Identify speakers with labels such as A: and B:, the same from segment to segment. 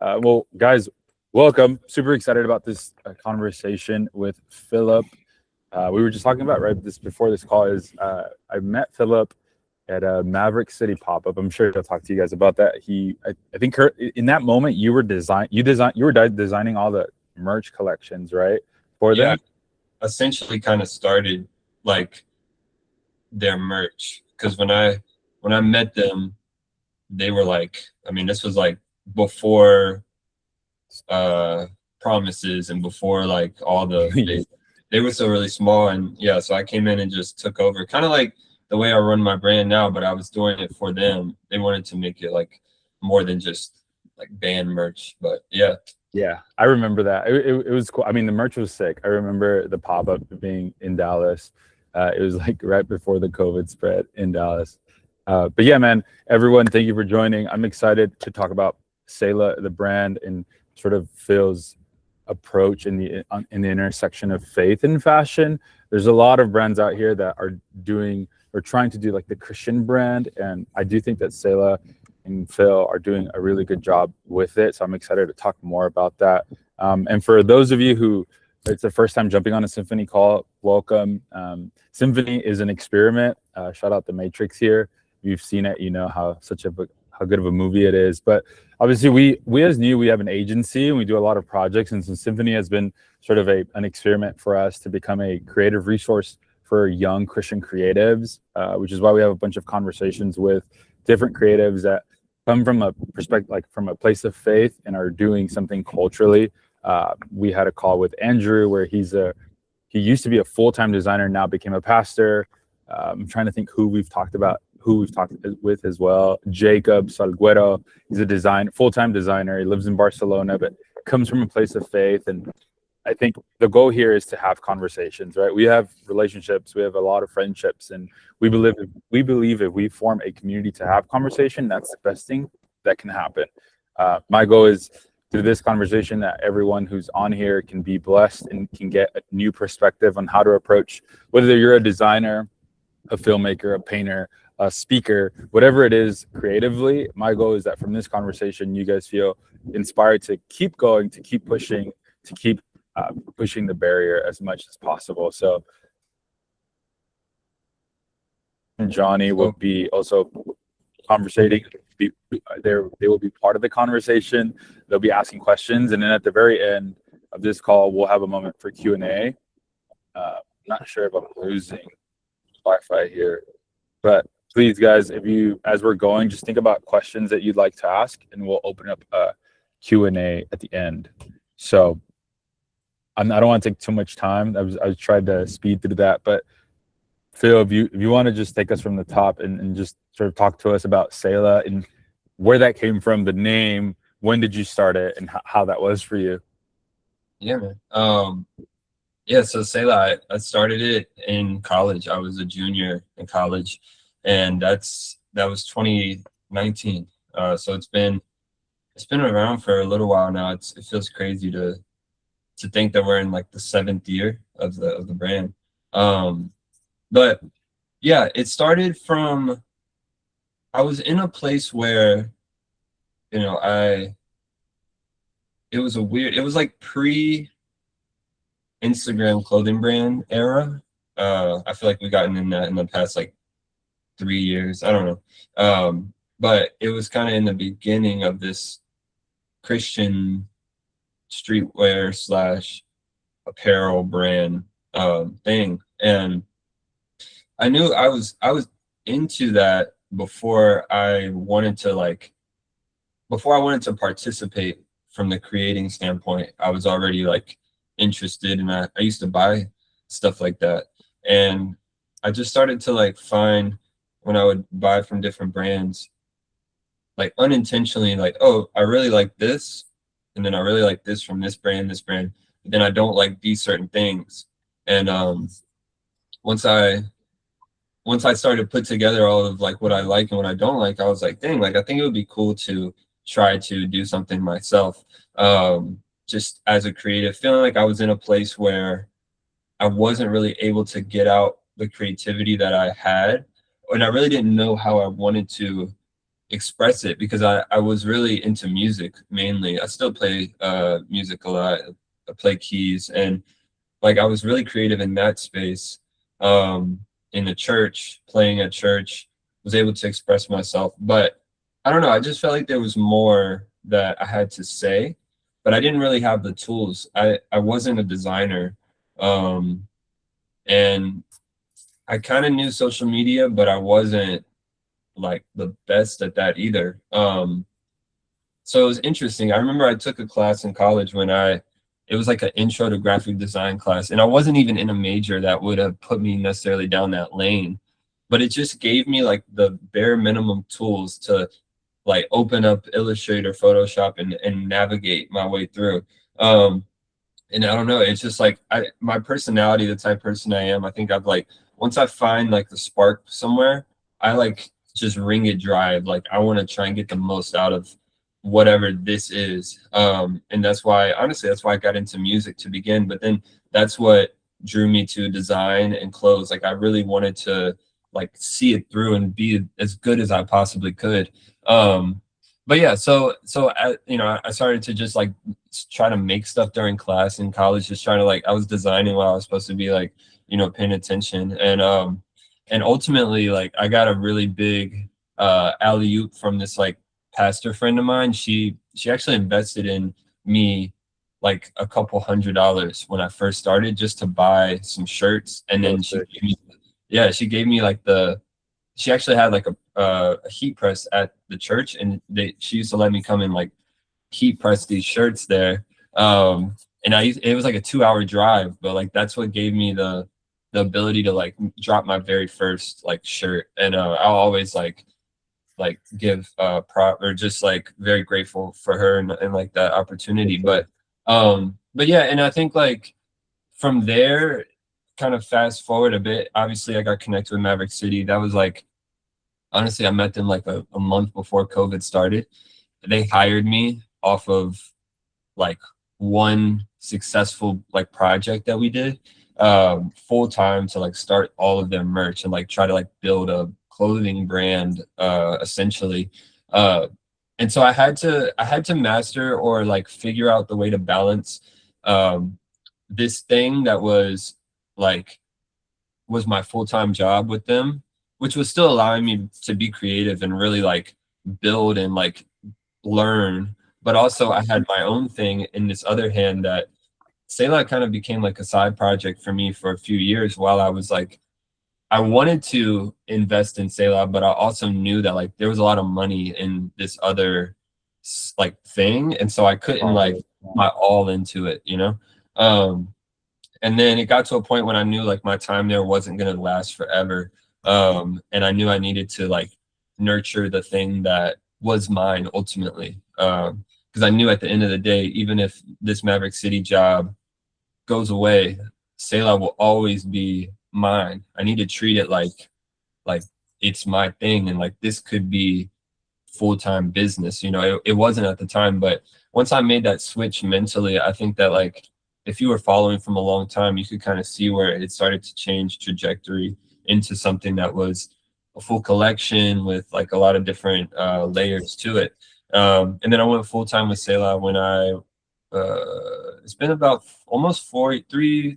A: Well, guys, welcome. Super excited about this conversation with Philip. We were just talking about right this before this call is I met Philip at a Maverick City pop-up. I'm sure he'll talk to you guys about that. I think in that moment you were designing all the merch collections, right? For
B: Yeah,
A: them.
B: essentially kind of started like their merch because when I met them, they were like, I mean, this was like before uh promises and before like all they were still really small. And yeah, so I came in and just took over, kind of like the way I run my brand now, but I was doing it for them. They wanted to make it like more than just like band merch. But yeah.
A: Yeah, I remember that. It was cool. I mean, the merch was sick. I remember the pop-up being in Dallas. It was like right before the COVID spread in Dallas. But yeah, man, everyone, thank you for joining. I'm excited to talk about Selah, the brand, and sort of Phil's approach in the intersection of faith and fashion. There's a lot of brands out here that are doing or trying to do like the Christian brand, and I do think that Selah and Phil are doing a really good job with it. So I'm excited to talk more about that. And for those of you who it's the first time jumping on a Symphony call, welcome. Symphony is an experiment. Shout out the Matrix here. If you've seen it, you know how good of a movie it is. But obviously, we as Neww, we have an agency and we do a lot of projects. And so Symphony has been sort of an experiment for us to become a creative resource for young Christian creatives, which is why we have a bunch of conversations with different creatives that come from a perspective, like from a place of faith, and are doing something culturally. We had a call with Andrew where he used to be a full-time designer, now became a pastor. I'm trying to think who we've talked with as well. Jacob Salguero, he's a full-time designer. He lives in Barcelona, but comes from a place of faith. And I think the goal here is to have conversations, right? We have relationships, we have a lot of friendships, and we believe if we form a community to have conversation, that's the best thing that can happen. My goal is through this conversation that everyone who's on here can be blessed and can get a new perspective on how to approach, whether you're a designer, a filmmaker, a painter, a speaker, whatever it is creatively. My goal is that from this conversation, you guys feel inspired to keep going, to keep pushing, to keep pushing the barrier as much as possible. So Johnny will be also conversating. They will be part of the conversation. They'll be asking questions, and then at the very end of this call, we'll have a moment for Q&A. Not sure if I'm losing Wi-Fi here, but please, guys, as we're going, just think about questions that you'd like to ask, and we'll open up a Q&A at the end. So I don't want to take too much time. I tried to speed through that, but Phil, if you want to just take us from the top and just sort of talk to us about Selah and where that came from, the name, when did you start it, and how that was for you?
B: Yeah, man. Yeah, so Selah, I started it in college. I was a junior in college, and that was 2019. So it's been around for a little while now. It feels crazy to think that we're in like the 7th year of the brand. But yeah, it started from, I was in a place where, you know, it was like pre-Instagram clothing brand era. I feel like we've gotten in that in the past like 3 years. I don't know. But it was kind of in the beginning of this Christian streetwear / apparel brand thing. And I knew I was into that before I wanted to participate from the creating standpoint. I was already like interested, and I used to buy stuff like that. And I just started to like find, when I would buy from different brands, like unintentionally, like, oh, I really like this, and then I really like this from this brand, but then I don't like these certain things. And once I started to put together all of like what I like and what I don't like, I was like, dang, like I think it would be cool to try to do something myself. Just as a creative, feeling like I was in a place where I wasn't really able to get out the creativity that I had, and I really didn't know how I wanted to express it, because I was really into music mainly. I still play music a lot. I play keys, and like I was really creative in that space. In the church, playing at church, was able to express myself. But I don't know, I just felt like there was more that I had to say, but I didn't really have the tools. I wasn't a designer. Um, and I kind of knew social media, but I wasn't like the best at that either. So it was interesting. I remember I took a class in college it was like an intro to graphic design class, and I wasn't even in a major that would have put me necessarily down that lane, but it just gave me like the bare minimum tools to like open up Illustrator, Photoshop, and navigate my way through. And I don't know, it's just like my personality, the type of person I am, I think I've like, once I find like the spark somewhere, I like just wring it dry. Like I want to try and get the most out of whatever this is. And that's why, honestly, that's why I got into music to begin. But then that's what drew me to design and clothes. Like I really wanted to like see it through and be as good as I possibly could. But yeah, I started to just like try to make stuff during class in college, just trying to like, I was designing while I was supposed to be like, paying attention. And ultimately like I got a really big alley-oop from this like pastor friend of mine. She actually invested in me like a couple $100 when I first started, just to buy some shirts. And then she gave me like she actually had like a heat press at the church, and she used to let me come and like heat press these shirts there. And it was like a 2-hour drive, but like that's what gave me the ability to like drop my very first like shirt. And I'll always like give prop, or just like very grateful for her and like that opportunity. But yeah, and I think like from there, kind of fast forward a bit, obviously I got connected with Maverick City. That was like, honestly, I met them like a month before COVID started. They hired me off of like one successful like project that we did, full time, to like start all of their merch and like try to like build a clothing brand, essentially. And so I had to master, or like figure out the way to balance this thing that was like was my full-time job with them, which was still allowing me to be creative and really like build and like learn. But also I had my own thing in this other hand, that Selah kind of became like a side project for me for a few years, while I was like, I wanted to invest in Selah, but I also knew that like there was a lot of money in this other like thing. And so I couldn't like my all into it, and then it got to a point when I knew like my time there wasn't going to last forever. And I knew I needed to like nurture the thing that was mine ultimately. Because I knew at the end of the day, even if this Maverick City job goes away, Selah will always be mine. I need to treat it like it's my thing, and like this could be full-time business. It wasn't at the time, but once I made that switch mentally, I think that like if you were following from a long time, you could kind of see where it started to change trajectory into something that was a full collection with like a lot of different layers to it. And then I went full-time with Selah when it's been about almost 3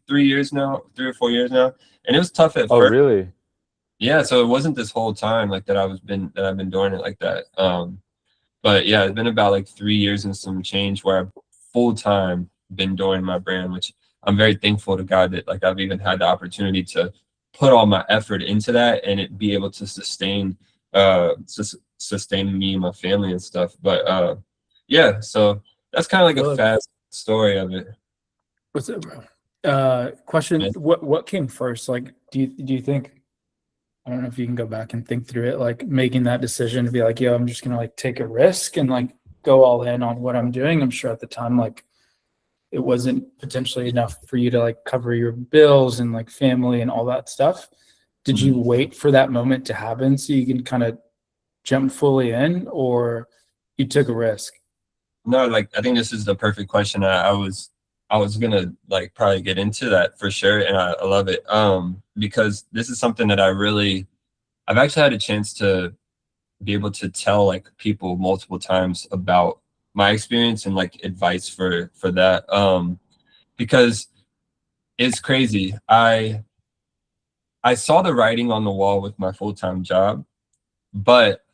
B: years now, 3 or 4 years now. And it was tough at
A: Oh,
B: first.
A: really?
B: Yeah, so it wasn't this whole time like that I've been doing it like that. But yeah, it's been about like 3 years and some change where I've full time been doing my brand, which I'm very thankful to God that like I've even had the opportunity to put all my effort into that, and it be able to sustain me and my family and stuff. But yeah, so that's kind of like a fast story of it.
C: What's up, bro? Question: What came first? Like, do you think? I don't know if you can go back and think through it, like making that decision to be like, yo, I'm just gonna like take a risk and like go all in on what I'm doing. I'm sure at the time, like, it wasn't potentially enough for you to like cover your bills and like family and all that stuff. Did you wait for that moment to happen so you can kind of jump fully in, or you took a risk?
B: No, like I think this is the perfect question. I was gonna like probably get into that for sure, and I love it. Because this is something that I've actually had a chance to be able to tell like people multiple times about my experience and like advice for that. Because it's crazy. I saw the writing on the wall with my full-time job, but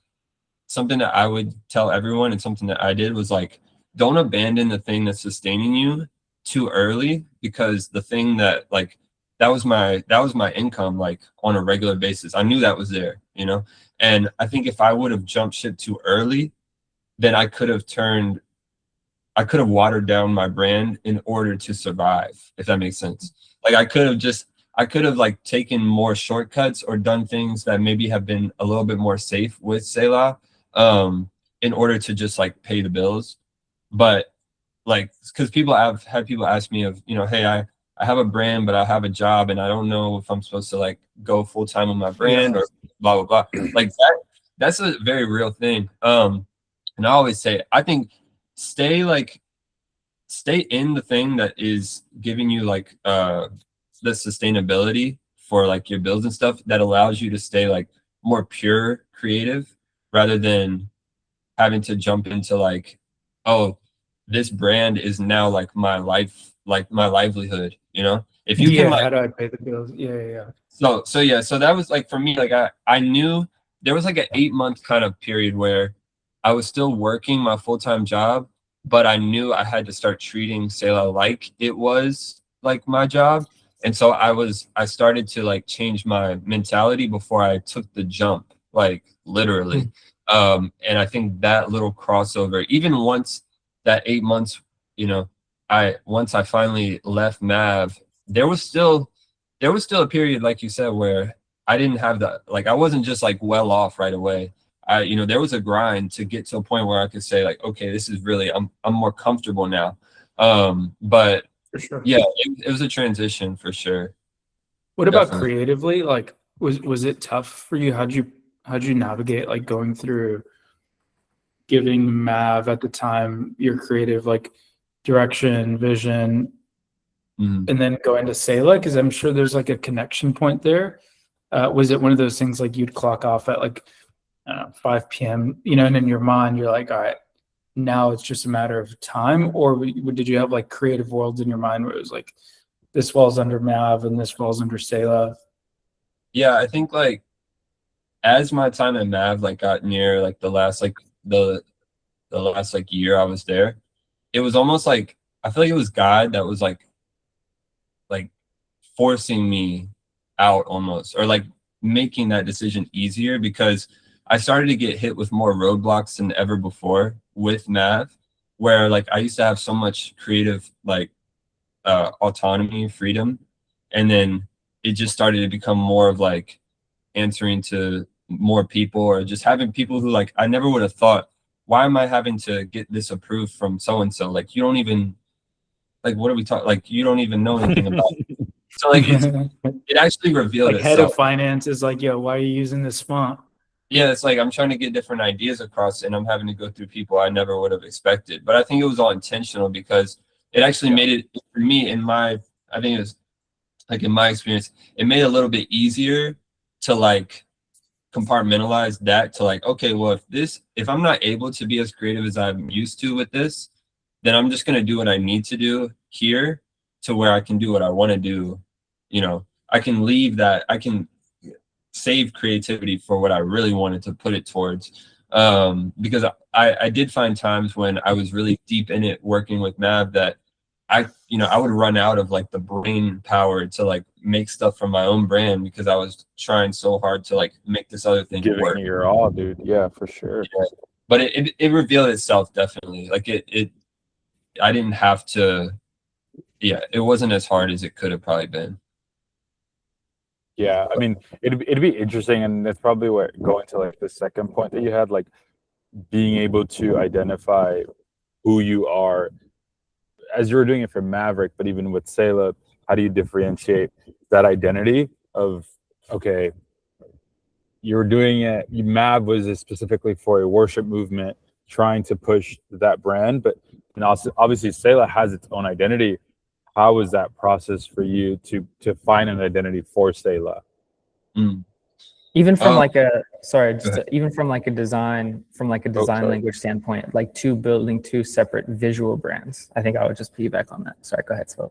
B: something that I would tell everyone and something that I did was like, don't abandon the thing that's sustaining you too early, because the thing that like that was my income like on a regular basis. I knew that was there, you know? And I think if I would have jumped ship too early, then I could have watered down my brand in order to survive, if that makes sense. Like I could have like taken more shortcuts or done things that maybe have been a little bit more safe with Selah, in order to just like pay the bills. But like, because people have had people ask me of, you know, hey, I have a brand, but I have a job and I don't know if I'm supposed to like go full time on my brand or blah, blah, blah. Like that's a very real thing. And I always say, I think stay in the thing that is giving you like the sustainability for like your bills and stuff, that allows you to stay like more pure creative, rather than having to jump into like, oh, this brand is now like my life, like my livelihood, you know? If you can like,
C: how do I pay the bills? Yeah.
B: so that was like for me, like I knew there was like an 8-month kind of period where I was still working my full-time job, but I knew I had to start treating Selah like it was like my job. And so I started to like change my mentality before I took the jump, like literally. And I think that little crossover, even once that 8 months, you know, once I finally left Mav, there was still a period, like you said, where I didn't have the, like, I wasn't just like well off right away. You know, there was a grind to get to a point where I could say like, okay, this is really, I'm more comfortable now. But
C: For sure.
B: yeah, it was a transition for sure.
C: What about
B: Definitely.
C: creatively? Like, was it tough for you? How'd you navigate like going through giving Mav at the time your creative like direction, vision,
B: Mhm.
C: and then going to Selah? Because I'm sure there's like a connection point there. Was it one of those things like you'd clock off at like, I don't know, 5 p.m., you know, and in your mind you're like, all right, now it's just a matter of time? Or did you have like creative worlds in your mind where it was like, this falls under Mav and this falls under Selah?
B: Yeah, I think like as my time at Mav like got near like the last like year I was there, it was almost like I feel like it was God that was like forcing me out almost, or like making that decision easier, because I started to get hit with more roadblocks than ever before with Mav, where like I used to have so much creative like autonomy, freedom, and then it just started to become more of like answering to more people, or just having people who like I never would have thought, why am I having to get this approved from so and so? Like you don't even, like, what are we talking, like you don't even know anything about it. So like it actually revealed
C: Like head of
B: itself.
C: finance is like, yo, why are you using this font?
B: Yeah, it's like I'm trying to get different ideas across and I'm having to go through people I never would have expected. But I think it was all intentional, because it actually made it for me in my, I think it was like in my experience, it made it a little bit easier to like compartmentalize that, to like, okay, well, if I'm not able to be as creative as I'm used to with this, then I'm just gonna do what I need to do here to where I can do what I want to do. You know, I can leave that, I can save creativity for what I really wanted to put it towards. Because I did find times when I was really deep in it working with Mav that I would run out of like the brain power to like make stuff from my own brand, because I was trying so hard to like make this other thing
A: Giving
B: work.
A: it your all, dude. Yeah, for sure.
B: Yeah. But it revealed itself, definitely. Like I didn't have to, yeah, it wasn't as hard as it could have probably been.
A: Yeah, I mean, it'd be interesting, and that's probably where going to like the second point that you had, like being able to identify who you are as you were doing it for Maverick, but even with Selah, how do you differentiate that identity of, okay, you're doing it, Mav was specifically for a worship movement, trying to push that brand, but and also obviously Selah has its own identity. How was that process for you to find an identity for Selah?
B: Mm.
D: Even from
B: Um,
D: like a sorry,
B: Go ahead.
D: even from like a design
A: sorry.
D: language standpoint, like building two separate visual brands. I think I would just piggyback on that. Sorry, go ahead, Spo.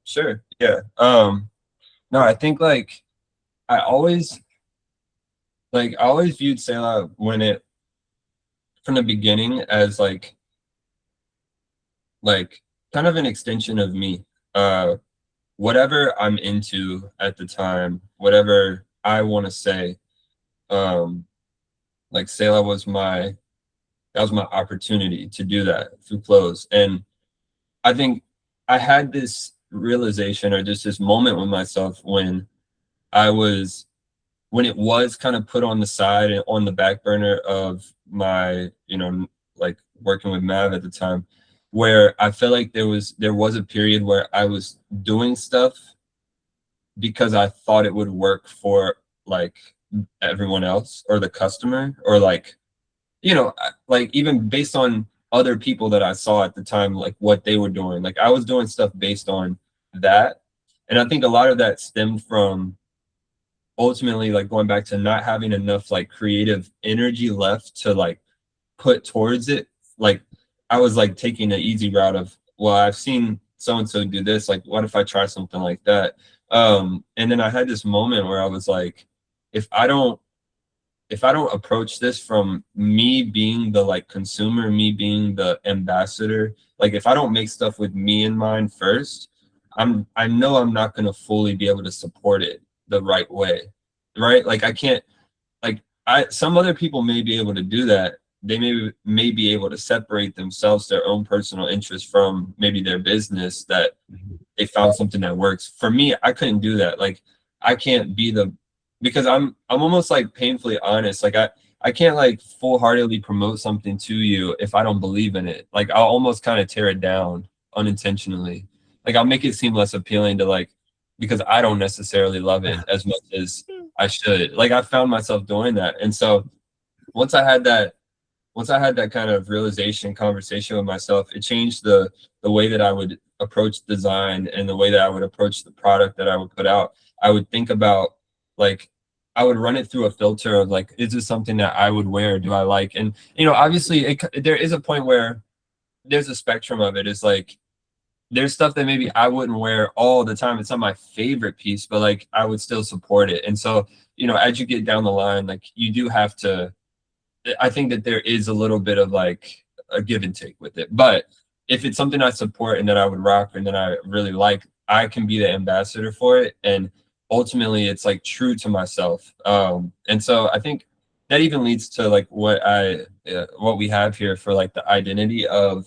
B: Sure. Yeah. No, I think like I always viewed Selah when it from the beginning as like kind of an extension of me. Whatever I'm into at the time, whatever I want to say, like Selah was my opportunity to do that through clothes. And I think I had this realization or just this moment with myself when I was when it was kind of put on the side and on the back burner of my, like working with Mav at the time, where I felt like there was a period where I was doing stuff because I thought it would work for like everyone else or the customer or like, like even based on other people that I saw at the time, like what they were doing. Like I was doing stuff based on that. And I think a lot of that stemmed from ultimately like going back to not having enough like creative energy left to like put towards it. Like I was like taking the easy route of, well, I've seen so and so do this, like what if I try something like that? And then I had this moment where I was like, if I don't approach this from me being the like consumer, me being the ambassador, like if I don't make stuff with me in mind first, I know I'm not gonna fully be able to support it the right way, right? Like I can't, like some other people may be able to do that. They may be able to separate themselves, their own personal interest from maybe their business, that they found something that works. For me, I couldn't do that. Like I can't be because I'm almost like painfully honest. Like I can't like full-heartedly promote something to you if I don't believe in it. Like I'll almost kind of tear it down unintentionally. Like I'll make it seem less appealing to like, because I don't necessarily love it as much as I should. Like I found myself doing that. And so once I had that kind of realization conversation with myself, it changed the way that I would approach design and the way that I would approach the product that I would put out. I would think about like I would run it through a filter of like, is this something that I would wear? Do I like? And obviously there is a point where there's a spectrum of it. It's like there's stuff that maybe I wouldn't wear all the time. It's not my favorite piece, but like I would still support it. And so, as you get down the line, like you do have to, I think that there is a little bit of like a give and take with it. But if it's something I support and that I would rock and that I really like, I can be the ambassador for it. And ultimately it's like true to myself. And so I think that even leads to like what we have here for like the identity of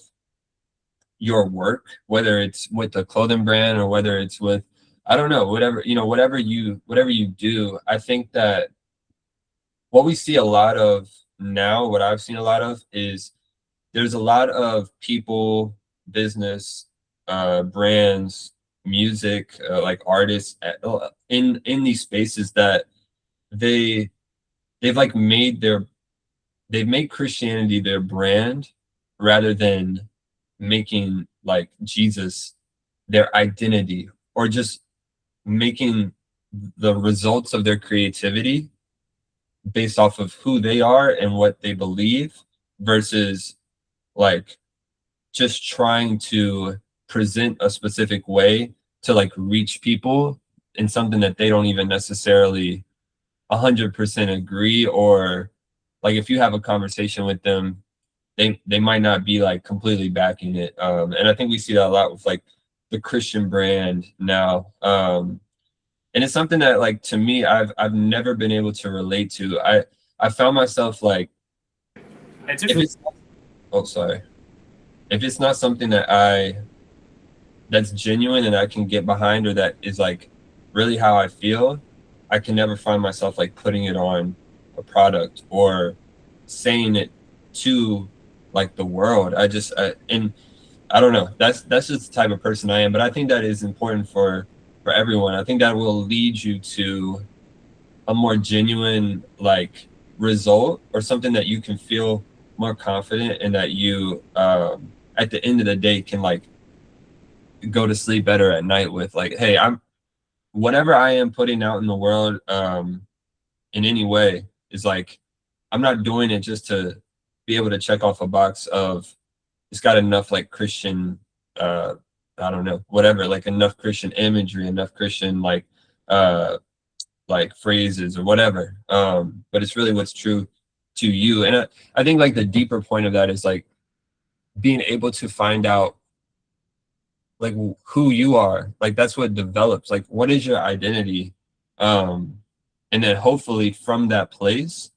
B: your work, whether it's with the clothing brand or whether it's with, I don't know, whatever you do. I think that what we see a lot of now, what I've seen a lot of is there's a lot of people, business, brands, music, like artists in these spaces that they've like they've made Christianity their brand rather than making like Jesus their identity, or just making the results of their creativity based off of who they are and what they believe, versus like just trying to present a specific way to like reach people in something that they don't even necessarily 100% agree, or like if you have a conversation with them, they might not be like completely backing it. And I think we see that a lot with like the Christian brand now. And it's something that like to me I've never been able to relate to. I found myself like if it's if it's not something that's genuine and I can get behind, or that is like really how I feel, I can never find myself like putting it on a product or saying it to like the world. And I don't know. That's just the type of person I am. But I think that is important for everyone. I think that will lead you to a more genuine like result, or something that you can feel more confident and that you at the end of the day can like go to sleep better at night with, like, hey, I'm whatever I am putting out in the world, in any way is like, I'm not doing it just to be able to check off a box of it's got enough like Christian, I don't know, whatever, like enough Christian imagery, enough Christian like phrases or whatever. But it's really what's true to you. And I think like the deeper point of that is like being able to find out like who you are. Like that's what develops. Like what is your identity? And then hopefully from that place,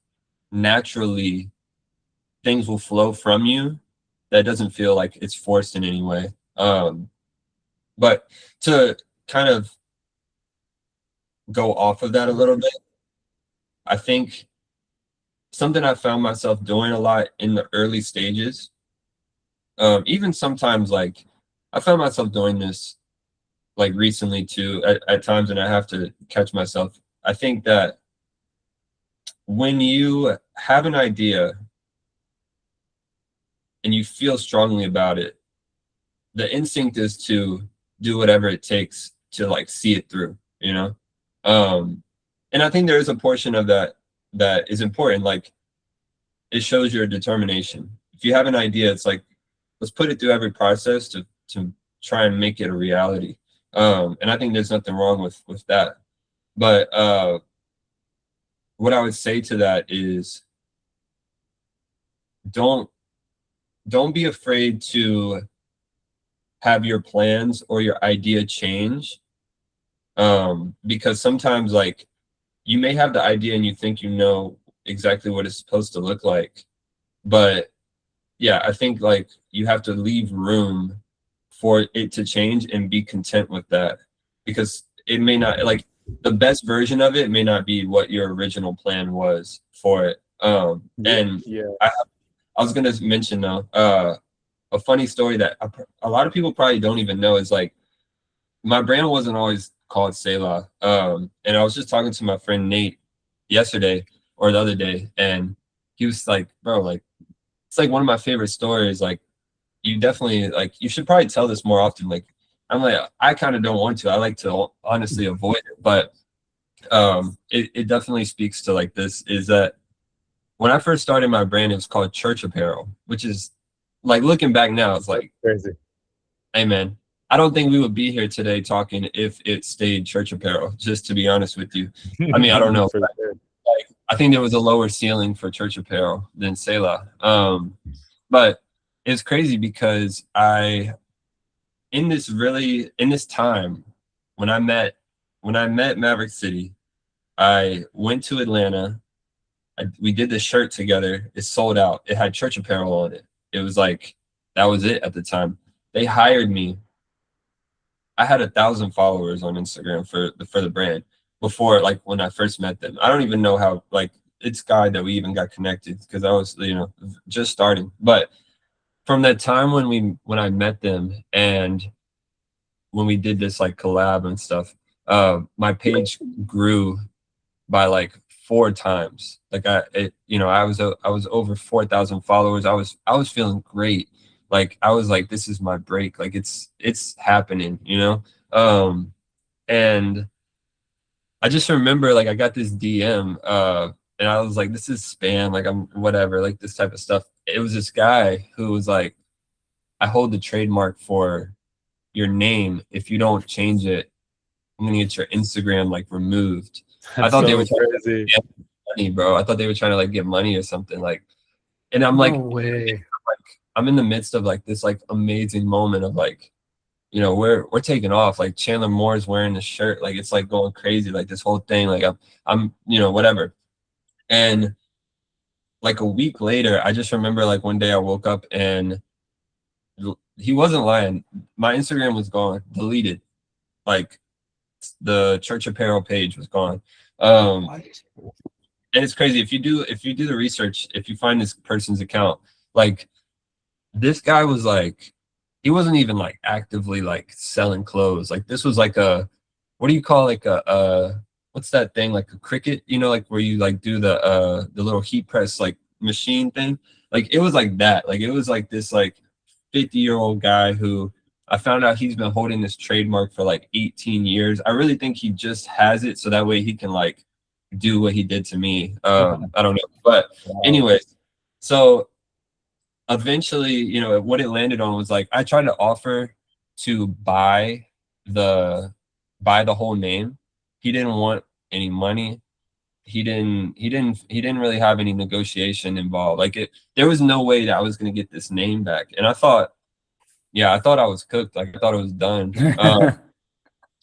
B: naturally things will flow from you that doesn't feel like it's forced in any way. But to kind of go off of that a little bit, I think something I found myself doing a lot in the early stages, even sometimes like I found myself doing this like recently too at times, and I have to catch myself. I think that when you have an idea and you feel strongly about it, the instinct is to do whatever it takes to like see it through, you know? And I think there is a portion of that that is important. Like it shows your determination. If you have an idea, it's like, let's put it through every process to try and make it a reality. And I think there's nothing wrong with that. But what I would say to that is don't be afraid to have your plans or your idea change. Because sometimes like you may have the idea and you think you know exactly what it's supposed to look like. But yeah, I think like you have to leave room for it to change and be content with that, because it may not, like the best version of it may not be what your original plan was for it. And
A: yeah,
B: I was gonna mention though, a funny story that a lot of people probably don't even know is like my brand wasn't always called Selah. And I was just talking to my friend Nate yesterday or the other day, and he was like, bro, like it's like one of my favorite stories. Like you definitely like you should probably tell this more often. Like I'm like, I kind of don't want to. I like to honestly avoid it, but it definitely speaks to like this is that when I first started my brand, it was called Church Apparel, which is like looking back now, it's like
A: crazy.
B: hey man, I don't think we would be here today talking if it stayed Church Apparel, just to be honest with you. I mean, I don't know.
A: For sure.
B: Like, I think there was a lower ceiling for Church Apparel than Selah. But it's crazy because in this time when I met Maverick City, I went to Atlanta. We did the shirt together. It sold out. It had Church Apparel on it. It was like that was it at the time. They hired me. I had 1,000 followers on Instagram for the brand before, like when I first met them. I don't even know how like it's God that we even got connected because I was, you know, just starting. But from that time when I met them and when we did this like collab and stuff, my page grew by like 4 times. Like I was over 4,000 followers. I was feeling great. Like I was like, this is my break. Like it's happening, you know? And I just remember like I got this DM, and I was like, this is spam, like I'm whatever, like this type of stuff. It was this guy who was like, I hold the trademark for your name. If you don't change it, I'm gonna get your Instagram like removed. I thought they were trying to get money, bro. I thought they were trying to like get money or something. Like, and I'm like,
A: no way.
B: I'm in the midst of like this like amazing moment of like, you know, we're taking off. Like Chandler Moore's wearing the shirt, like it's like going crazy, like this whole thing. Like I'm you know, whatever. And like a week later, I just remember like one day I woke up and he wasn't lying. My Instagram was gone, deleted. Like the Church Apparel page was gone. And it's crazy if you do the research, if you find this person's account, like this guy was like, he wasn't even like actively like selling clothes. Like this was like a, what do you call like a what's that thing, like a Cricut, you know, like where you like do the little heat press like machine thing. Like it was like that. Like it was like this like 50-year-old guy who I found out he's been holding this trademark for like 18 years. I really think he just has it so that way he can like do what he did to me. I don't know, but anyways, so eventually, you know, what it landed on was like I tried to offer to the buy the whole name. He didn't want any money. He didn't really have any negotiation involved. Like there was no way that I was going to get this name back. And I thought, yeah, I thought I was cooked. Like I thought it was done.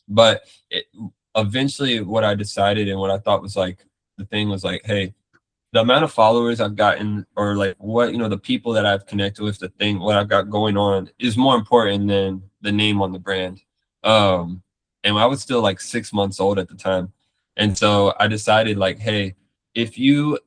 B: But eventually what I decided and what I thought was like, the thing was like, hey, the amount of followers I've gotten, or like what, you know, the people that I've connected with, what I've got going on is more important than the name on the brand. And I was still like 6 months old at the time. And so I decided like, hey, if you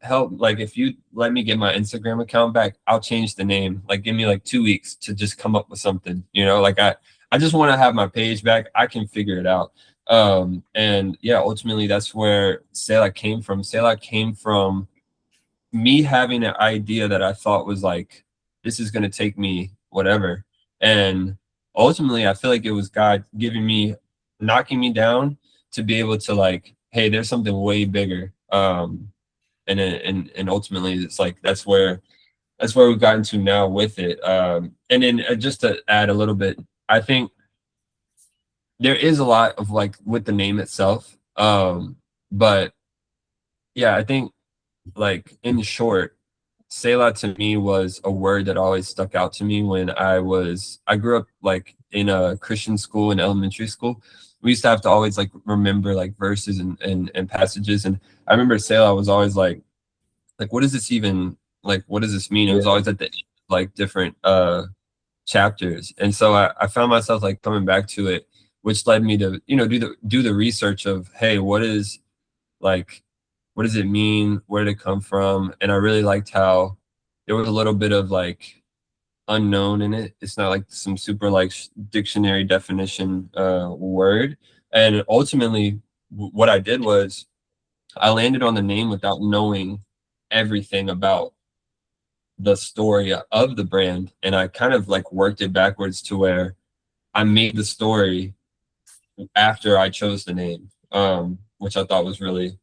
B: let me get my Instagram account back, I'll change the name. Like give me like 2 weeks to just come up with something, you know, like I just want to have my page back. I can figure it out. And yeah, ultimately that's where Selah came from. Selah came from me having an idea that I thought was like, this is going to take me whatever. And ultimately I feel like it was God knocking me down to be able to like, hey, there's something way bigger. And ultimately it's like, that's where we've gotten to now with it. And then just to add a little bit, I think there is a lot of like with the name itself. But yeah, I think like in short, Selah to me was a word that always stuck out to me when I grew up like in a Christian school in elementary school. We used to have to always like remember like verses and passages. And I remember Selah was always like, what does this even, like, what does this mean? It was always at the end of, like different chapters. And so I found myself like coming back to it, which led me to, you know, do the research of, hey, what does it mean? Where did it come from? And I really liked how there was a little bit of like unknown in it. It's not like some super like dictionary definition word. And ultimately what I did was I landed on the name without knowing everything about the story of the brand. And I kind of like worked it backwards to where I made the story after I chose the name, which I thought was really,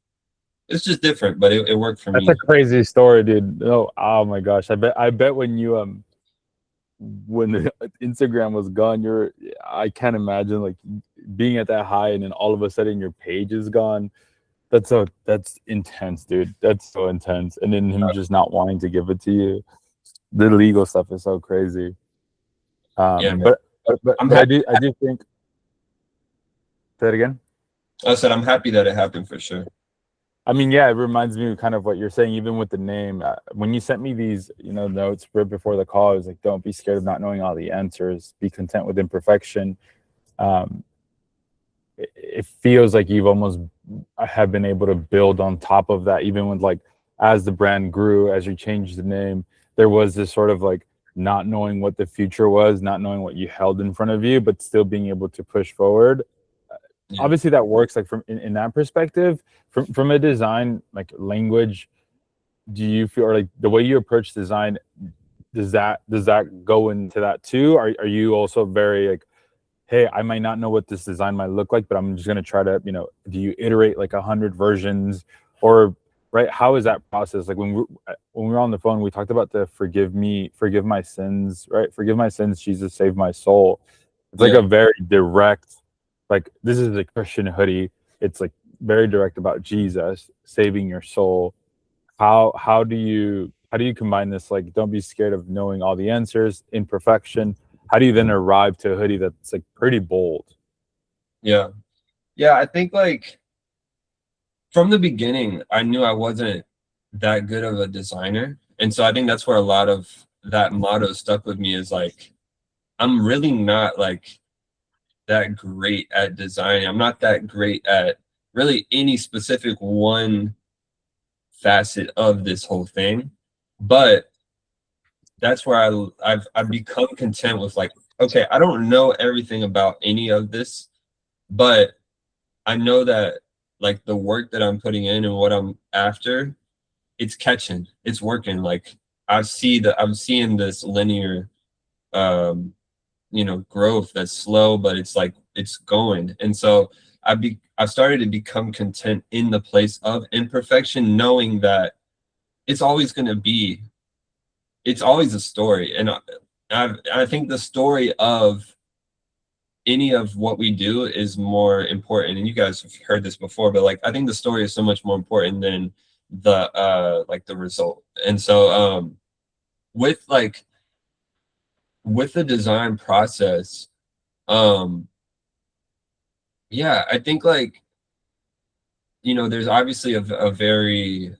B: it's just different, but it worked for me.
A: That's a crazy story, dude. Oh my gosh. I bet when you when the Instagram was gone, I can't imagine like being at that high and then all of a sudden your page is gone. That's intense, dude. That's so intense. And then him just not wanting to give it to you. The legal stuff is so crazy.
B: Yeah,
A: but I do think. Say it again.
B: I said I'm happy that it happened for sure.
A: I mean, yeah, it reminds me of kind of what you're saying, even with the name. When you sent me these, you know, notes right before the call, I was like, don't be scared of not knowing all the answers. Be content with imperfection. It feels like you've almost have been able to build on top of that, even with like, as the brand grew, as you changed the name, there was this sort of like not knowing what the future was, not knowing what you held in front of you, but still being able to push forward. Yeah. Obviously that works like from in that perspective. From a design like language, do you feel, or like the way you approach design, does that go into that too? Are you also very like, hey, I might not know what this design might look like, but I'm just gonna try to, you know, do you iterate like 100 versions, or right? How is that process? Like when we were on the phone, we talked about the forgive my sins, right? Forgive my sins, Jesus, save my soul. It's like a very direct, like this is a Christian hoodie. It's like very direct about Jesus saving your soul. How do you combine this? Like, don't be scared of knowing all the answers, imperfection. How do you then arrive to a hoodie that's like pretty bold?
B: Yeah, I think like from the beginning, I knew I wasn't that good of a designer. And so I think that's where a lot of that motto stuck with me, is like, I'm really not like that great at designing. I'm not that great at really any specific one facet of this whole thing. But that's where I've become content with like, okay, I don't know everything about any of this, but I know that like the work that I'm putting in and what I'm after, it's catching, it's working. Like I'm seeing this linear, you know, growth that's slow, but it's like, it's going. And so I I've started to become content in the place of imperfection, knowing that it's always going to be, it's always a story. And I think the story of any of what we do is more important. And you guys have heard this before, but like, I think the story is so much more important than the like the result. And so with the design process, yeah, I think like, you know, there's obviously a very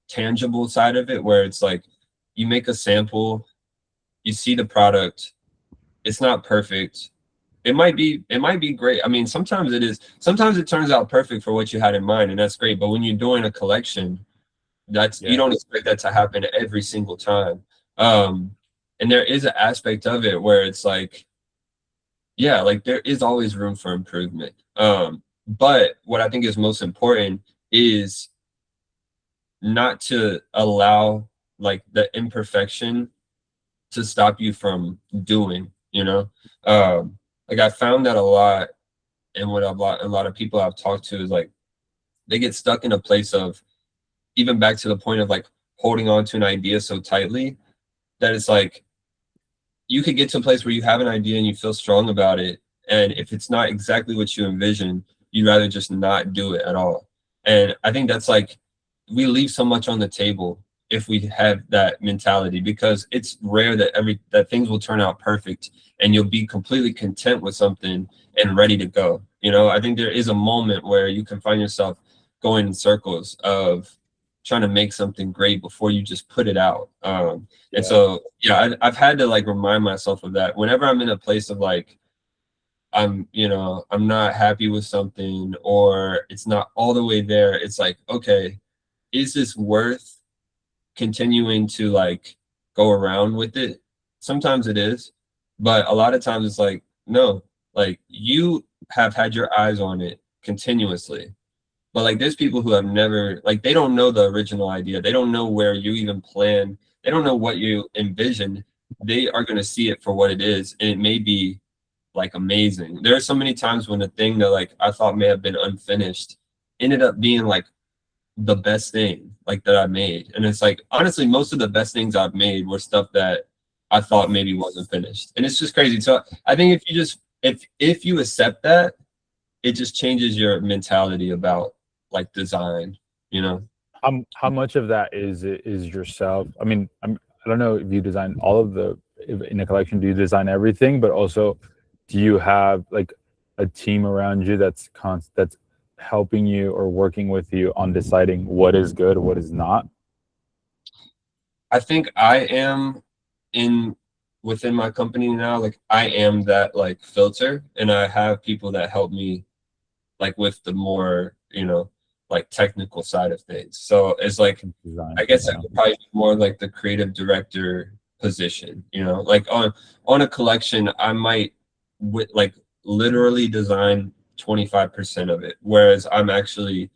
B: tangible side of it where it's like you make a sample, you see the product, it's not perfect. It might be great. I mean, sometimes it is. Sometimes it turns out perfect for what you had in mind, and that's great. But when you're doing a collection, that's you don't expect that to happen every single time. And there is an aspect of it where it's like, yeah, like there is always room for improvement. But what I think is most important is not to allow like the imperfection to stop you from doing, you know? Like I found that a lot, and what a lot of people I've talked to is like, they get stuck in a place of, even back to the point of like holding on to an idea so tightly that it's like, you could get to a place where you have an idea and you feel strong about it. And if it's not exactly what you envision, you'd rather just not do it at all. And I think that's like, we leave so much on the table if we have that mentality, because it's rare that things will turn out perfect and you'll be completely content with something and ready to go. You know, I think there is a moment where you can find yourself going in circles of trying to make something great before you just put it out. And so, yeah, I've had to like remind myself of that whenever I'm in a place of like, I'm not happy with something or it's not all the way there. It's like, okay, is this worth continuing to like go around with it? Sometimes it is, but a lot of times it's like, no, like you have had your eyes on it continuously. But like there's people who have never, like they don't know the original idea. They don't know where you even plan. They don't know what you envisioned. They are going to see it for what it is. And it may be like amazing. There are so many times when the thing that like I thought may have been unfinished ended up being like the best thing like that I made. And it's like, honestly, most of the best things I've made were stuff that I thought maybe wasn't finished. And it's just crazy. So I think if you just, if you accept that, it just changes your mentality about like design, you know?
A: How much of that is yourself? I mean, I don't know if you design all of in a collection, do you design everything, but also do you have like a team around you that's helping you or working with you on deciding what is good, what is not?
B: I think I am within my company now, like I am that like filter, and I have people that help me like with the more, like technical side of things. So it's like,
A: Design,
B: I guess I could probably be more like the creative director position, like on a collection, I might like literally design 25% of it, whereas I'm actually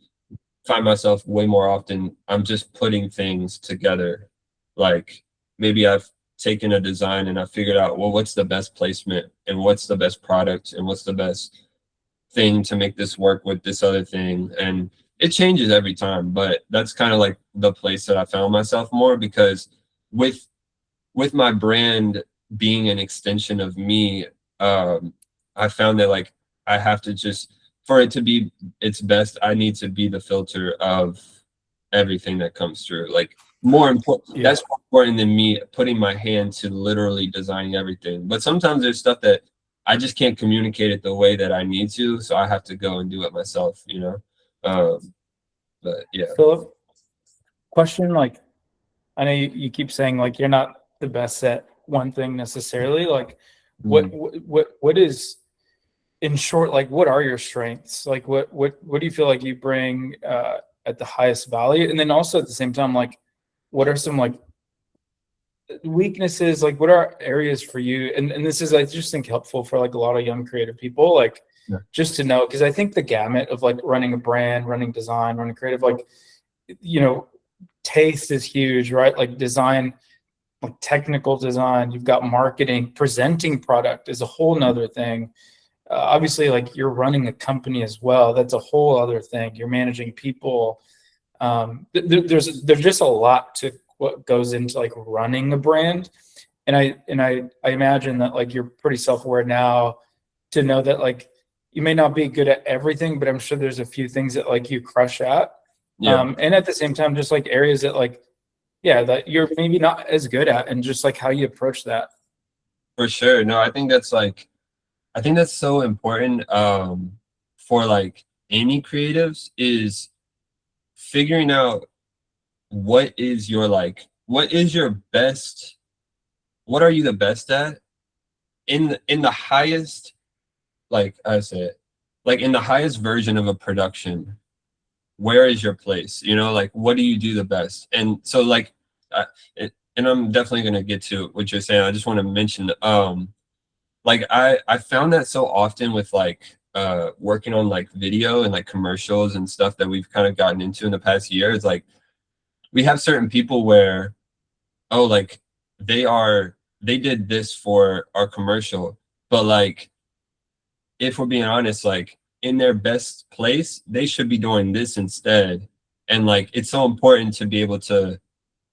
B: find myself way more often, I'm just putting things together. Like maybe I've taken a design and I figured out, well, what's the best placement and what's the best product and what's the best thing to make this work with this other thing. And it changes every time, but that's kind of like the place that I found myself more, because with my brand being an extension of me, I found that like I have to just, for it to be its best, I need to be the filter of everything that comes through. Like more important, that's more important than me putting my hand to literally designing everything. But sometimes there's stuff that I just can't communicate it the way that I need to, so I have to go and do it myself, but yeah.
C: Philip, question, like, I know you keep saying like you're not the best at one thing necessarily. Like, what is, in short, like what are your strengths? Like what do you feel like you bring at the highest value? And then also at the same time, like what are some like weaknesses? Like what are areas for you? And this is, I just think, helpful for like a lot of young creative people, like just to know, because I think the gamut of like running a brand, running design, running creative, like, taste is huge, right? Like design, like technical design, you've got marketing, presenting product is a whole nother thing. obviously like you're running a company as well. That's a whole other thing. You're managing people. There's just a lot to what goes into like running a brand. And I imagine that like you're pretty self-aware now to know that like you may not be good at everything, but I'm sure there's a few things that like you crush at.
B: Yeah,
C: And at the same time, just like areas that like, yeah, that you're maybe not as good at, and just like how you approach that.
B: for sure. No, I think that's so important for like any creatives is figuring out what is your like what is your best, what are you the best at in the highest, like I say it, like in the highest version of a production. Where is your place? You know, like what do you do the best? And so like and I'm definitely going to get to what you're saying. I just want to mention like I found that so often with like working on like video and like commercials and stuff that we've kind of gotten into in the past year. Is like we have certain people where, oh, like they did this for our commercial, but like if we're being honest, like in their best place they should be doing this instead. And like it's so important to be able to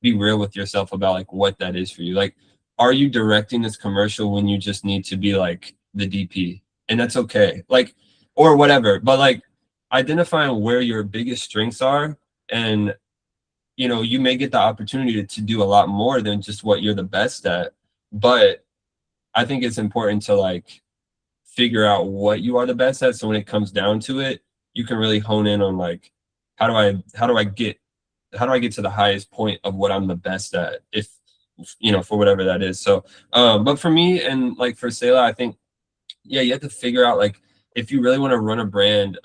B: be real with yourself about like what that is for you. Like, are you directing this commercial when you just need to be like the DP? And that's okay. Like, or whatever. But like identifying where your biggest strengths are, and you know, you may get the opportunity to do a lot more than just what you're the best at. But I think it's important to like figure out what you are the best at. So when it comes down to it, you can really hone in on like, how do I get to the highest point of what I'm the best at, if you know, for whatever that is. So but for me and like for Selah, I think, yeah, you have to figure out like if you really want to run a brand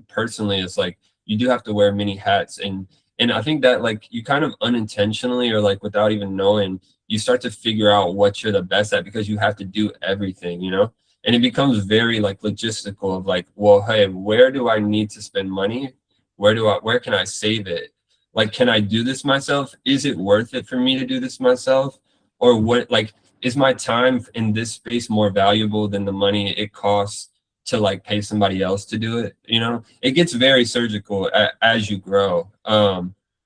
B: personally, it's like you do have to wear many hats. And I think that like you kind of unintentionally or like without even knowing, you start to figure out what you're the best at because you have to do everything, you know. And it becomes very like logistical of like, well, hey, where do I need to spend money? Where can I save it? Like, can I do this myself? Is it worth it for me to do this myself? Or what, like, is my time in this space more valuable than the money it costs to like pay somebody else to do it? You know, it gets very surgical as you grow.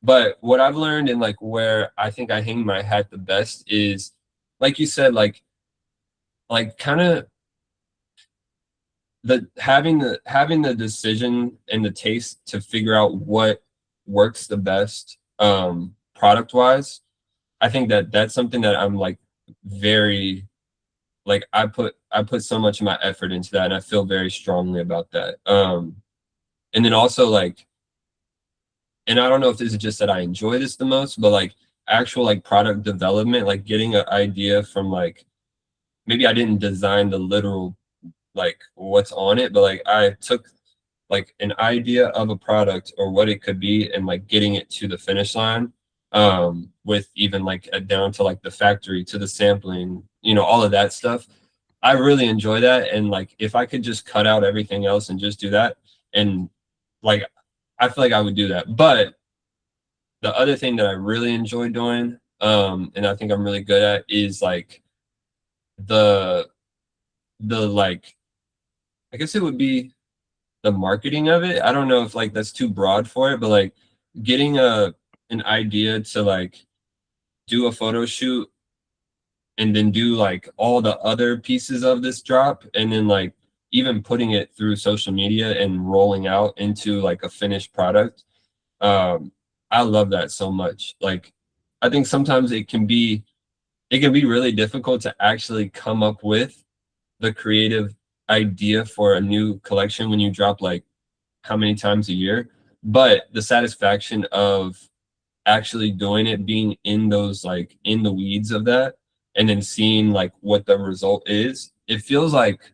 B: But what I've learned and like where I think I hang my hat the best is, like you said, like kind of having the decision and the taste to figure out what works the best product wise. I think that that's something that I'm like very, like I put so much of my effort into that, and I feel very strongly about that. And then also like, and I don't know if this is just that I enjoy this the most, but like actual like product development, like getting an idea from like, maybe I didn't design the literal like what's on it, but like I took like an idea of a product or what it could be and like getting it to the finish line, with even like down to like the factory to the sampling, you know, all of that stuff. I really enjoy that. And like if I could just cut out everything else and just do that, and like I feel like I would do that. But the other thing that I really enjoy doing, and I think I'm really good at, is like the like, I guess it would be the marketing of it. I don't know if like that's too broad for it, but like getting an idea to like do a photo shoot and then do like all the other pieces of this drop, and then like even putting it through social media and rolling out into like a finished product. I love that so much. Like I think sometimes it can be really difficult to actually come up with the creative idea for a new collection when you drop like how many times a year. But the satisfaction of actually doing it, being in those like in the weeds of that, and then seeing like what the result is, it feels like,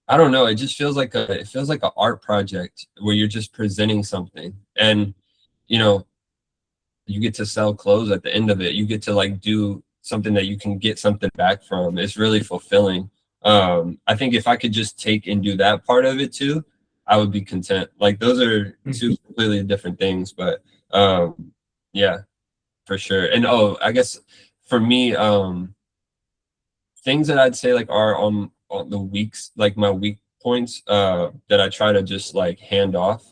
B: I don't know, it just feels like it feels like an art project where you're just presenting something. And you know, you get to sell clothes at the end of it. You get to like do something that you can get something back from. It's really fulfilling. I think if I could just take and do that part of it too, I would be content. Like those are two completely different things, but yeah, for sure. And oh, I guess for me, things that I'd say like are on the weeks, like my weak points that I try to just like hand off.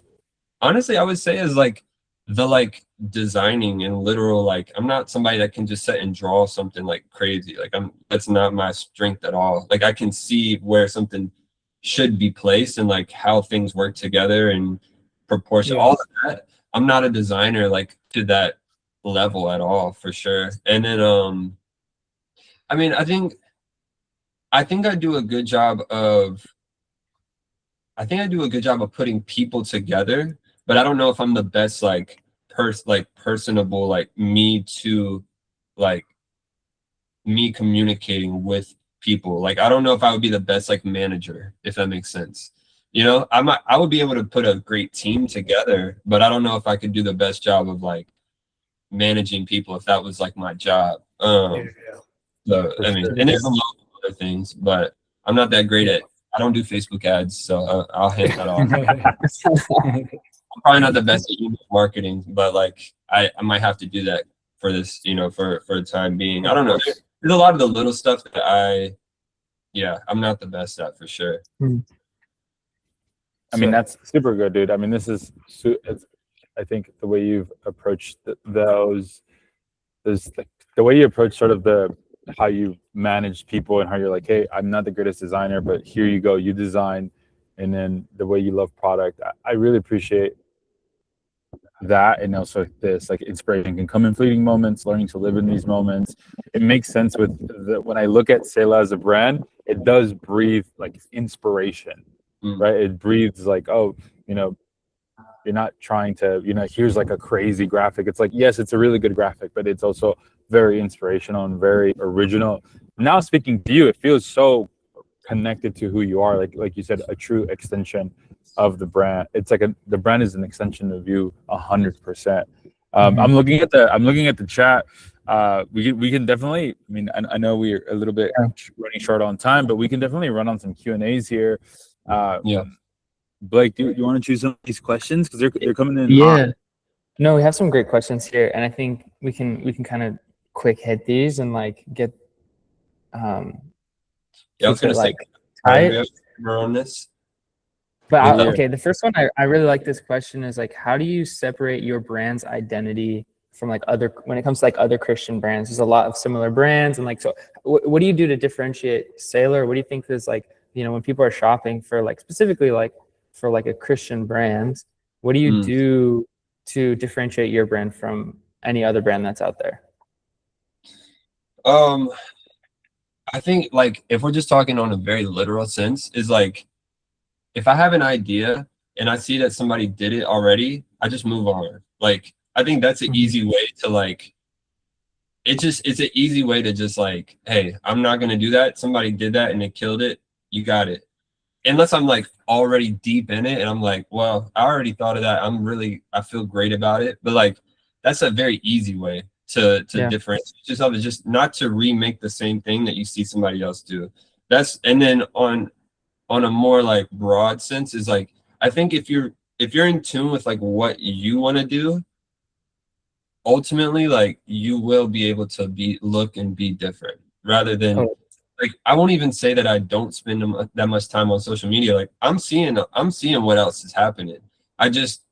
B: Honestly, I would say is like the like designing and literal, like I'm not somebody that can just sit and draw something like crazy. Like that's not my strength at all. Like I can see where something should be placed and like how things work together and proportion, all of that. I'm not a designer like to that level at all, for sure. And then I mean, I think I do a good job of putting people together, but I don't know if I'm the best like personable, like like me communicating with people. Like I don't know if I would be the best like manager, if that makes sense. You know, I would be able to put a great team together, but I don't know if I could do the best job of like managing people if that was like my job. So I mean, and there's a lot of other things, but I'm not that great at. I don't do Facebook ads, so I'll hand that off. I'm probably not the best at email marketing, but like I might have to do that for this, you know, for the time being. I don't know. There's a lot of the little stuff that I'm not the best at, for sure.
A: I mean, that's super good, dude. I mean, this is, I think the way you've approached those, the way you approach sort of how you manage people and how you're like, hey, I'm not the greatest designer, but here you go, you design, and then the way you love product. I really appreciate that. And also this, like, inspiration can come in fleeting moments, learning to live in these moments. It makes sense when I look at Selah as a brand, it does breathe like inspiration, right? It breathes like, oh, you know, you're not trying to, you know, here's like a crazy graphic. It's like, yes, it's a really good graphic, but it's also very inspirational and very original. Now speaking to you, it feels so connected to who you are. Like you said, a true extension of the brand. It's like the brand is an extension of you 100%. I'm looking at the chat. We can definitely, I mean, I know we're a little bit running short on time, but we can definitely run on some Q&As here. Blake, do you want to choose some of these questions? Because they're coming in hot.
D: No, we have some great questions here, and I think we can kind of quick hit these and like get
B: I was gonna say, we're on this.
D: But okay, the first one, I really like this question is like, how do you separate your brand's identity from like when it comes to like other Christian brands? There's a lot of similar brands, and like, so what do you do to differentiate Selah? What do you think is like, you know, when people are shopping for like specifically like for like a Christian brand, what do you do to differentiate your brand from any other brand that's out there?
B: I think like if we're just talking on a very literal sense, is like if I have an idea and I see that somebody did it already, I just move on. Like I think that's an easy way to like, it's an easy way to just like, hey, I'm not gonna do that. Somebody did that and they killed it. You got it. Unless I'm like already deep in it and I'm like, well, I already thought of that. I feel great about it. But like that's a very easy way to differentiate yourself, is just not to remake the same thing that you see somebody else do. And then on a more like broad sense is like, I think if you're in tune with like what you want to do, ultimately like you will be able to look and be different, rather than like, I won't even say that I don't spend that much time on social media. Like I'm seeing what else is happening. I just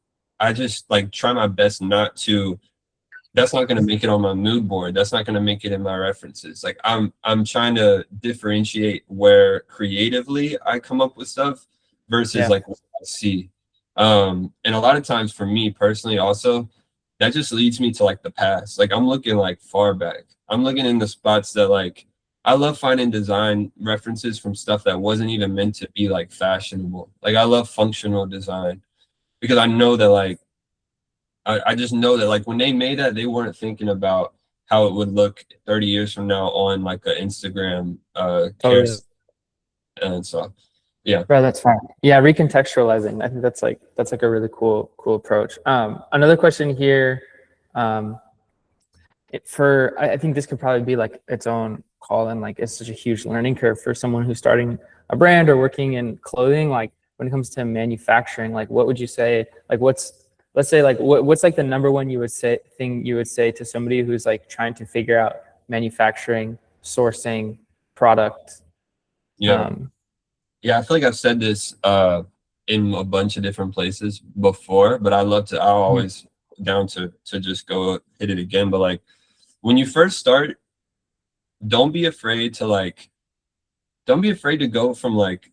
B: like try my best not to. That's not going to make it on my mood board. That's not going to make it in my references. Like I'm trying to differentiate where creatively I come up with stuff versus like what I see. And a lot of times for me personally also, that just leads me to like the past. Like I'm looking like far back. I'm looking in the spots that like, I love finding design references from stuff that wasn't even meant to be like fashionable. Like I love functional design because I know that like, I just know that like when they made that, they weren't thinking about how it would look 30 years from now on like an Instagram carousel. And so, yeah.
D: Bro, that's fine. Yeah, recontextualizing. I think that's like a really cool approach. Another question here. I think this could probably be like its own call, and like it's such a huge learning curve for someone who's starting a brand or working in clothing. Like when it comes to manufacturing, like what would you say? Like what's like the number one thing you would say to somebody who's like trying to figure out manufacturing, sourcing, product?
B: Yeah, I feel like I've said this in a bunch of different places before, but I'll always down to just go hit it again. But like when you first start, don't be afraid to go from like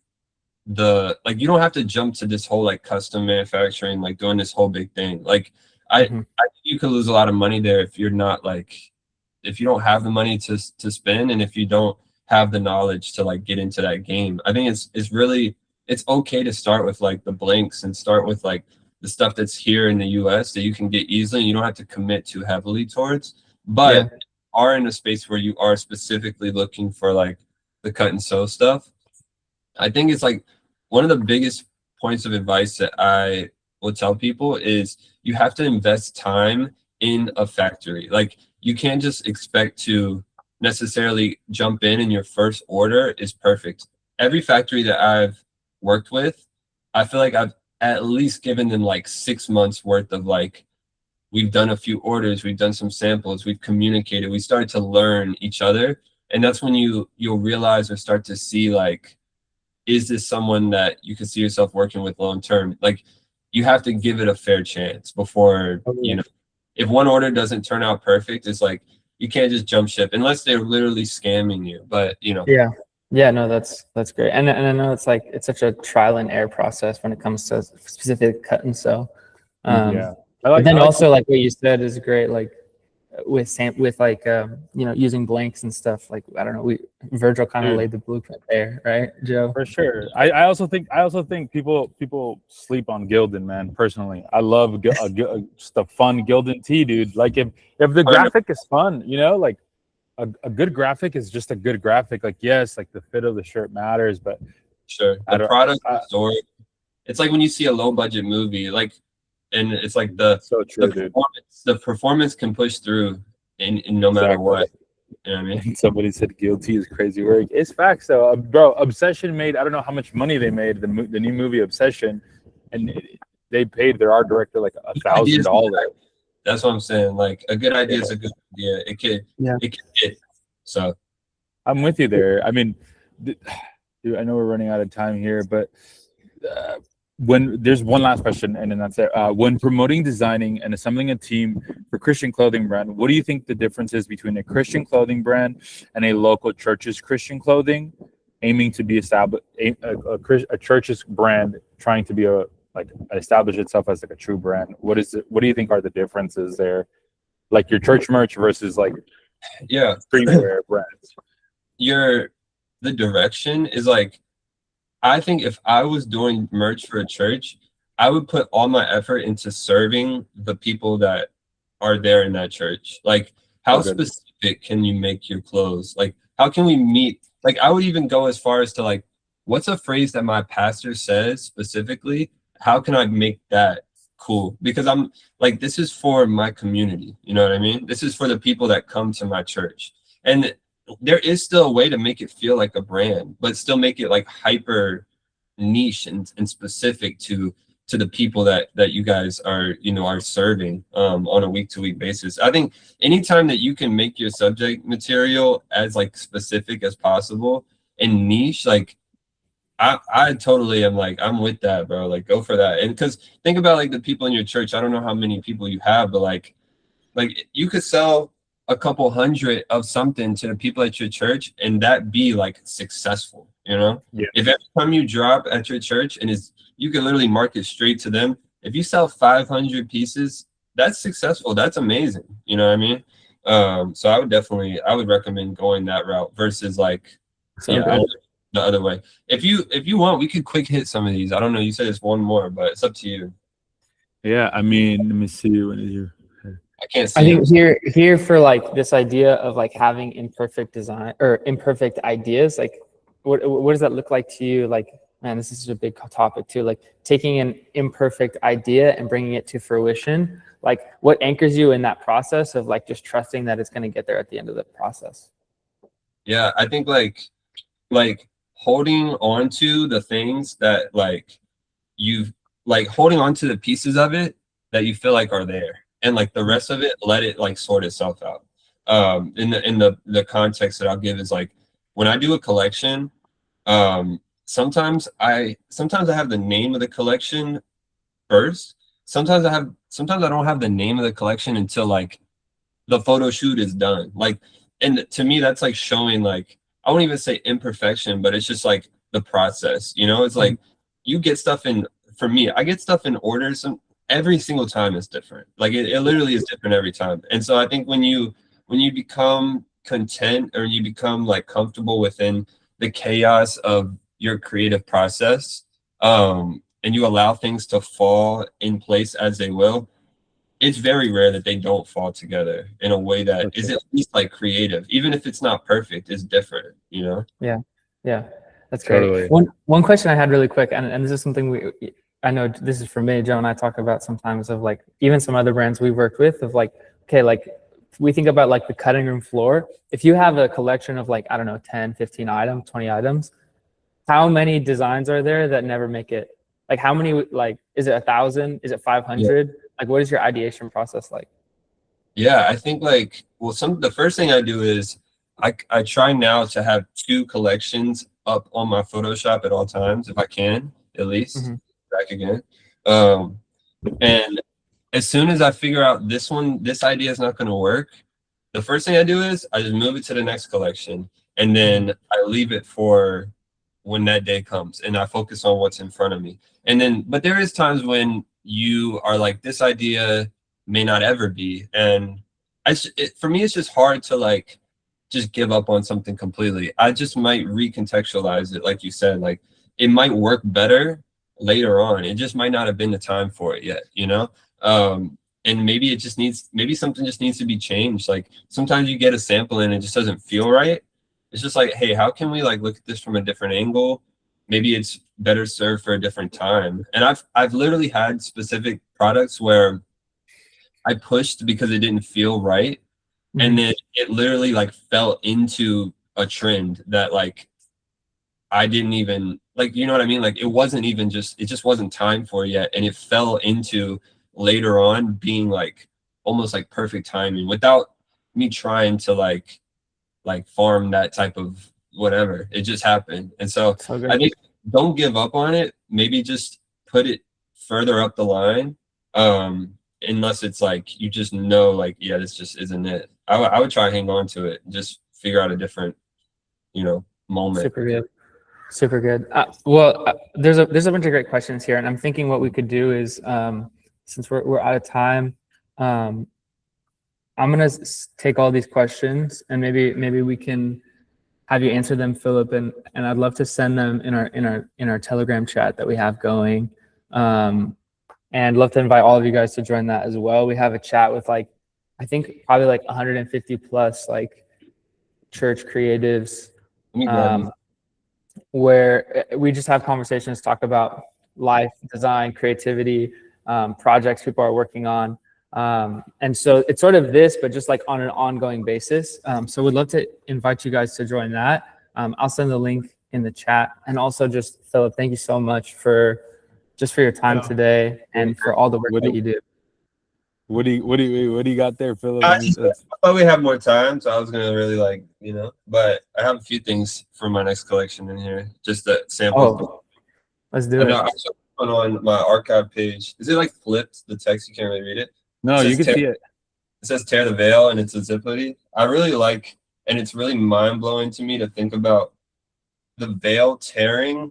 B: you don't have to jump to this whole like custom manufacturing, like doing this whole big thing. Like I think you could lose a lot of money there if you're not like, if you don't have the money to spend, and if you don't have the knowledge to like get into that game. I think it's okay to start with like the blanks and start with like the stuff that's here in the US that you can get easily and you don't have to commit too heavily towards, but are in a space where you are specifically looking for like the cut and sew stuff. I think it's like one of the biggest points of advice that I will tell people is you have to invest time in a factory. Like you can't just expect to necessarily jump in and your first order is perfect. Every factory that I've worked with, I feel like I've at least given them like 6 months worth of like, we've done a few orders, we've done some samples, we've communicated, we started to learn each other. And that's when you'll realize or start to see like, is this someone that you can see yourself working with long term? Like you have to give it a fair chance before, you know, if one order doesn't turn out perfect, it's like you can't just jump ship unless they're literally scamming you. But you know,
D: yeah, no, that's great. And I know it's like it's such a trial and error process when it comes to specific cut and sew. But then also like what you said is great, like with like you know, using blanks and stuff. Like I don't know, Virgil kind of laid the blueprint there, right, Joe?
A: For sure. I also think people sleep on Gildan, man. Personally, I love just a fun Gildan tee, dude. Like if the graphic is fun, you know, like a good graphic is just a good graphic. Like yes, like the fit of the shirt matters, but
B: sure, the product story. It's like when you see a low budget movie, like. And it's like
A: so true,
B: the performance can push through in no matter what. You know what I mean?
A: Somebody said guilty is crazy work. It's facts though, bro. Obsession made, I don't know how much money they made, the new movie Obsession, and they paid their art director like $1,000.
B: That's what I'm saying. Like a good idea is a good idea. It can hit. So
A: I'm with you there. I mean, dude, I know we're running out of time here, but when there's one last question and then that's it. When promoting, designing, and assembling a team for Christian clothing brand, what do you think the difference is between a Christian clothing brand and a local church's Christian clothing aiming to be established, a church's brand trying to be establish itself as like a true brand? What do you think are the differences there? Like your church merch versus like streetwear brands.
B: The direction is like, I think if I was doing merch for a church, I would put all my effort into serving the people that are there in that church. Like, how specific can you make your clothes? Like, how can we meet? Like, I would even go as far as to like, what's a phrase that my pastor says specifically? How can I make that cool? Because I'm like, this is for my community. You know what I mean? This is for the people that come to my church. And there is still a way to make it feel like a brand, but still make it like hyper niche and specific to the people that you guys are serving on a week-to-week basis. I think anytime that you can make your subject material as like specific as possible and niche, like I totally am like, I'm with that, bro. Like go for that. And because think about like the people in your church. I don't know how many people you have, but like you could sell a couple hundred of something to the people at your church and that be like successful, you know?
A: Yeah.
B: If every time you drop at your church and you can literally market straight to them. If you sell 500 pieces, that's successful. That's amazing. You know what I mean? So I would recommend going that route versus like, the other way. If you want, we could quick hit some of these. I don't know. You said it's one more, but it's up to you.
A: Yeah. I mean, let me see. When is your
B: I can't see.
D: I think here for like this idea of like having imperfect design or imperfect ideas, like what does that look like to you? Like, man, this is a big topic too. Like taking an imperfect idea and bringing it to fruition. Like what anchors you in that process of like just trusting that it's going to get there at the end of the process?
B: Yeah, I think like holding on to the things that like you've like holding on to the pieces of it that you feel like are there. And like the rest of it, let it like sort itself out. In the context that I'll give is like when I do a collection, sometimes I have the name of the collection first. Sometimes I don't have the name of the collection until like the photo shoot is done. Like, and to me, that's like showing like, I won't even say imperfection, but it's just like the process, you know? It's like you get stuff in, for me, I get stuff in order. Every single time is different. Like it literally is different every time. And so I think when you become content, or you become like comfortable within the chaos of your creative process, and you allow things to fall in place as they will, it's very rare that they don't fall together in a way that is at least like creative. Even if it's not perfect, it's different, you know?
D: Yeah. That's
A: Totally.
D: great. One question I had really quick, and this is something I know this is for me, Joe and I talk about sometimes, of like even some other brands we've worked with, of like, okay, like we think about like the cutting room floor. If you have a collection of like, I don't know, 10, 15 items, 20 items, how many designs are there that never make it? Like how many, like, is it 1,000? Is it 500? Like, what is your ideation process like?
B: Yeah, I think like, well, the first thing I do is I try now to have 2 collections up on my Photoshop at all times, if I can, at least. Back again. And as soon as I figure out this idea is not going to work, the first thing I do is I just move it to the next collection, and then I leave it for when that day comes, and I focus on what's in front of me. And then, but there is times when you are like, this idea may not ever be, and for me, it's just hard to like just give up on something completely. I just might recontextualize it, like you said, like it might work better later on. It just might not have been the time for it yet, you know? And maybe something just needs to be changed. Like sometimes you get a sample and it just doesn't feel right. It's just like, hey, how can we like look at this from a different angle? Maybe it's better served for a different time. And I've literally had specific products where I pushed because it didn't feel right. And then it literally like fell into a trend that like I didn't even like, you know what I mean? Like it just wasn't time for it yet. And it fell into later on being like almost like perfect timing without me trying to like farm that type of whatever. It just happened. And so I think don't give up on it. Maybe just put it further up the line. Unless it's like, you just know, like, yeah, this just isn't it. I would try to hang on to it and just figure out a different, you know, moment.
D: Super good. There's a bunch of great questions here, and I'm thinking what we could do is, since we're out of time, I'm gonna take all these questions, and maybe we can have you answer them, Philip, and I'd love to send them in our Telegram chat that we have going, and love to invite all of you guys to join that as well. We have a chat with like, I think probably like 150 plus like church creatives, where we just have conversations, talk about life, design, creativity, projects people are working on. And so it's sort of this, but just like on an ongoing basis. So we'd love to invite you guys to join that. I'll send the link in the chat. And also just, Philip, thank you so much for your time today and for all the work that you do.
A: What do you got there, Philip?
B: I thought we had more time, so I was gonna really like, you know, but I have a few things for my next collection in here, just the samples.
D: Oh, let's do it.
B: I on my archive page. Is it like flipped? The text, you can't really read it.
A: No, you can see it.
B: It says "Tear the Veil" and it's a zip hoodie. I really like, and it's really mind blowing to me to think about the veil tearing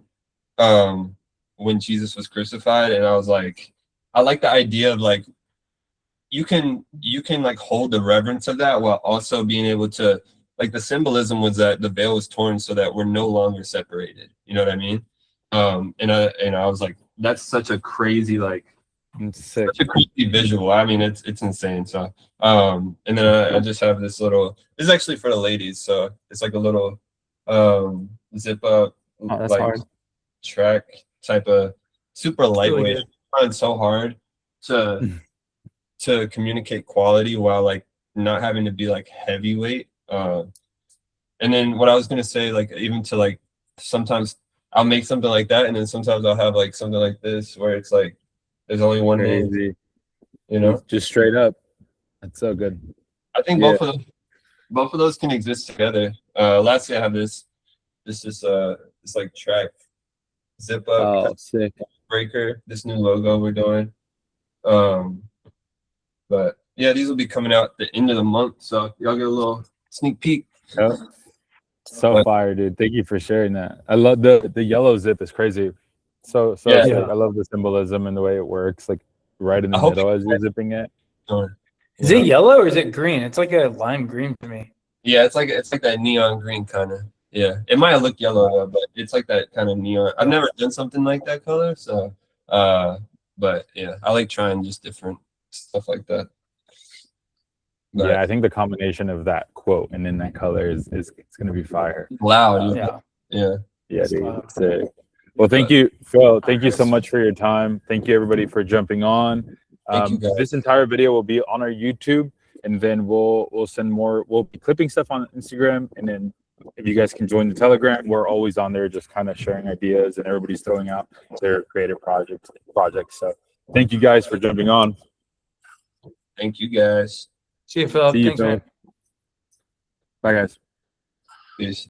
B: when Jesus was crucified, and I was like, I like the idea of like, you can like hold the reverence of that while also being able to, like, the symbolism was that the veil was torn so that we're no longer separated. You know what I mean? And I was like, that's such a crazy, like, such a crazy visual. I mean, it's insane. So and then I just have this little, this is actually for the ladies, so it's like a little zip up,
D: that's
B: like
D: hard.
B: track type of super lightweight.
D: Really
B: I'm trying so hard to communicate quality while like not having to be like heavyweight. And then what I was gonna say, like, even to like, sometimes I'll make something like that, and then sometimes I'll have like something like this where it's like there's only one name, you know,
A: just straight up. That's so good.
B: I think both of those can exist together. Lastly, I have this like track zip up
A: Oh, sick.
B: breaker, this new logo we're doing. But yeah, these will be coming out at the end of the month, so y'all get a little sneak peek.
A: Yep. So fire, dude. Thank you for sharing that. I love the yellow zip is crazy. So
B: Yeah.
A: sick. I love the symbolism and the way it works, like right in the
B: I hope
A: middle as you're zipping it.
C: Is it yellow or is it green? It's like a lime green to me.
B: Yeah, it's like that neon green kind of. Yeah, it might look yellow though, but it's like that kind of neon. I've never done something like that color, so but yeah, I like trying just different stuff like that. But
A: Yeah, I think the combination of that quote and then that color is it's gonna be fire.
B: loud.
C: Yeah.
A: Yeah, dude. Sick. Well, thank you, Phil. Thank you so much for your time. Thank you, everybody, for jumping on.
B: Thank you, guys.
A: This entire video will be on our YouTube, and then we'll send more. We'll be clipping stuff on Instagram, and then if you guys can join the Telegram, we're always on there, just kind of sharing ideas, and everybody's throwing out their creative projects. So, thank you guys for jumping on.
B: Thank you guys.
C: See you, Phil.
A: See you,
C: Thanks,
A: Phil.
C: man.
A: Bye, guys.
B: Peace.